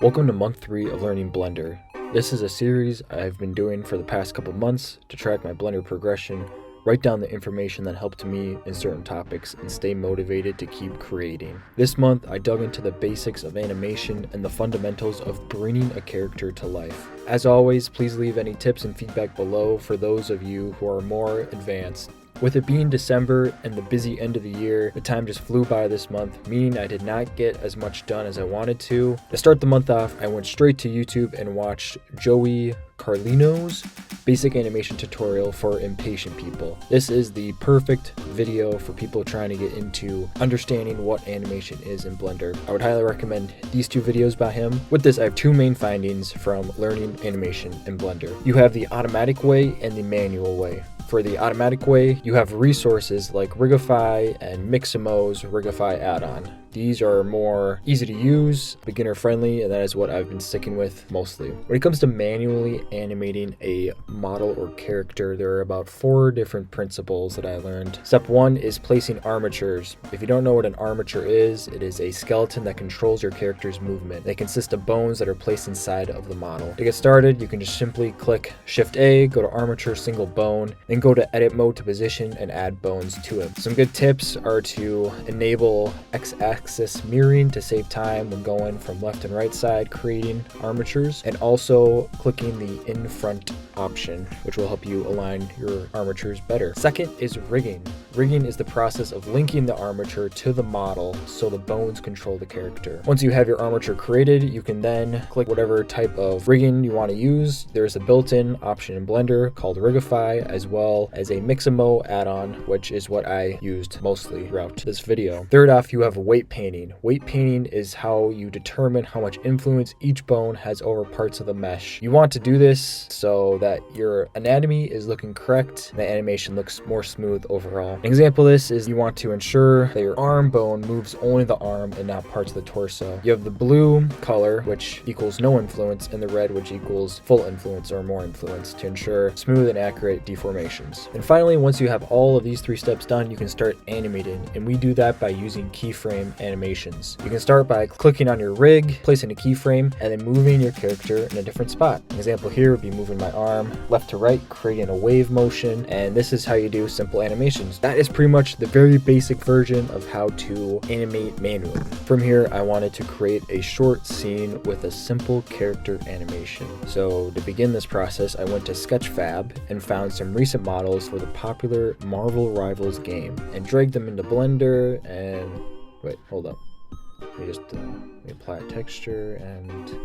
Welcome to month 3 of learning Blender. This is a series I've been doing for the past couple months to track my Blender progression, write down the information that helped me in certain topics, and stay motivated to keep creating. This month I dug into the basics of animation and the fundamentals of bringing a character to life. As always, please leave any tips and feedback below for those of you who are more advanced. With it being December and the busy end of the year, the time just flew by this month, meaning I did not get as much done as I wanted to. To start the month off, I went straight to YouTube and watched Carlino's basic animation tutorial for impatient people. This is the perfect video for people trying to get into understanding what animation is in Blender. I would highly recommend these two videos by him. With this, I have two main findings from learning animation in Blender. You have the automatic way and the manual way. For the automatic way, you have resources like Rigify and Mixamo's Rigify add-on. These are more easy to use, beginner friendly, and that is what I've been sticking with mostly. When it comes to manually animating a model or character, there are about 4 different principles that I learned. Step 1 is placing armatures. If you don't know what an armature is, it is a skeleton that controls your character's movement. They consist of bones that are placed inside of the model. To get started, you can just simply click Shift A, go to armature, single bone, then go to edit mode to position and add bones to it. Some good tips are to enable X-axis mirroring to save time when going from left and right side creating armatures, and also clicking the in front option, which will help you align your armatures better. Second is rigging. Rigging is the process of linking the armature to the model so the bones control the character. Once you have your armature created, you can then click whatever type of rigging you want to use. There's a built-in option in Blender called Rigify, as well as a Mixamo add-on, which is what I used mostly throughout this video. Third off, you have weight painting. Weight painting is how you determine how much influence each bone has over parts of the mesh. You want to do this so that your anatomy is looking correct and the animation looks more smooth overall. An example of this is you want to ensure that your arm bone moves only the arm and not parts of the torso. You have the blue color, which equals no influence, and the red, which equals full influence or more influence, to ensure smooth and accurate deformations. And finally, once you have all of these 3 steps done, you can start animating, and we do that by using keyframe animations. You can start by clicking on your rig, placing a keyframe, and then moving your character in a different spot. An example here would be moving my arm left to right, creating a wave motion, and this is how you do simple animations. That is pretty much the very basic version of how to animate manually. From here, I wanted to create a short scene with a simple character animation. So to begin this process, I went to Sketchfab and found some recent models for the popular Marvel Rivals game and dragged them into Blender and... wait, hold up. Let me just let me apply a texture and...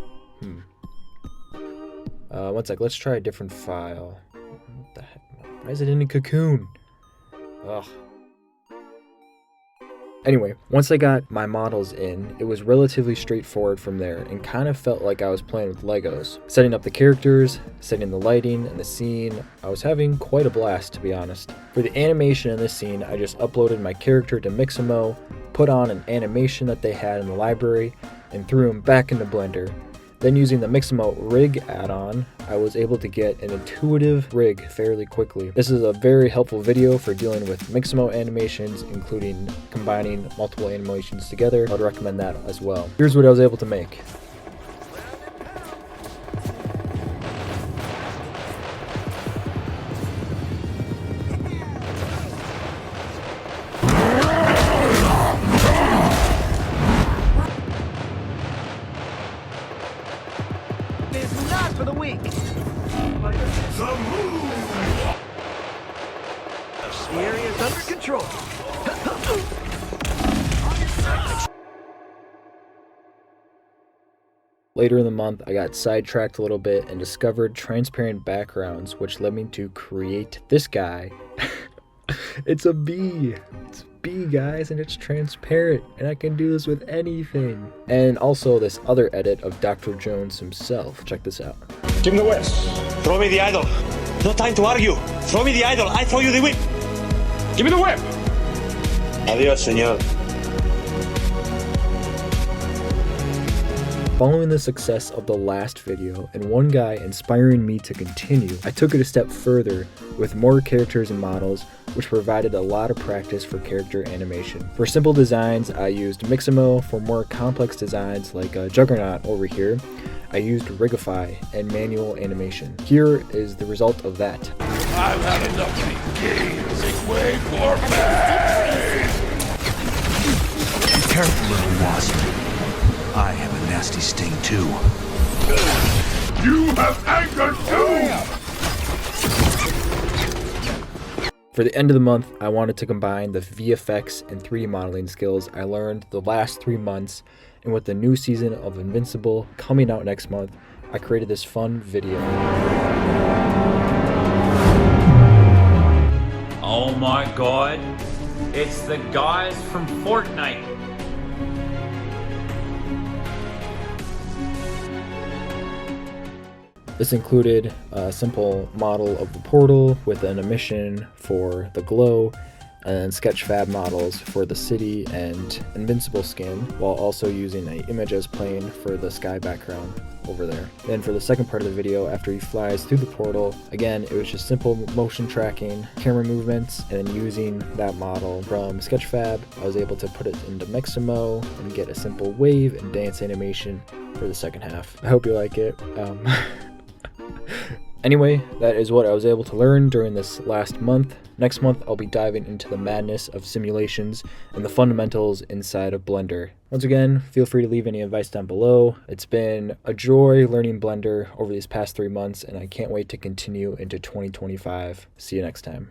one sec, let's try a different file. What the heck? Why is it in a cocoon? Ugh. Anyway, once I got my models in, it was relatively straightforward from there and kind of felt like I was playing with Legos. Setting up the characters, setting the lighting and the scene, I was having quite a blast, to be honest. For the animation in this scene, I just uploaded my character to Mixamo, put on an animation that they had in the library, and threw him back into Blender. Then using the Mixamo rig add-on, I was able to get an intuitive rig fairly quickly. This is a very helpful video for dealing with Mixamo animations, including combining multiple animations together. I would recommend that as well. Here's what I was able to make. For the weak. The move. The area is under control. Later in the month, I got sidetracked a little bit and discovered transparent backgrounds, which led me to create this guy. It's a bee. It's a bee, guys, and it's transparent, and I can do this with anything. And also this other edit of Dr. Jones himself. Check this out. Give me the whip. Throw me the idol. No time to argue. Throw me the idol. I throw you the whip. Give me the whip. Adios, señor. Following the success of the last video and one guy inspiring me to continue, I took it a step further with more characters and models, which provided a lot of practice for character animation. For simple designs, I used Mixamo. For more complex designs like Juggernaut over here, I used Rigify and manual animation. Here is the result of that. I've had enough of these games. Make way for me! Be careful, little wasp. I have a nasty sting too. You have anger too! For the end of the month, I wanted to combine the VFX and 3D modeling skills I learned the last 3 months, and with the new season of Invincible coming out next month, I created this fun video. Oh my god, it's the guys from Fortnite. This included a simple model of the portal with an emission for the glow, and then sketchfab models for the city and Invincible skin, while also using an image as plane for the sky background over there. Then for the second part of the video, after he flies through the portal, again, it was just simple motion tracking, camera movements, and then using that model from sketchfab, I was able to put it into Mixamo and get a simple wave and dance animation for the second half. I hope you like it. Anyway, that is what I was able to learn during this last month. Next month, I'll be diving into the madness of simulations and the fundamentals inside of Blender. Once again, feel free to leave any advice down below. It's been a joy learning Blender over these past 3 months, and I can't wait to continue into 2025. See you next time.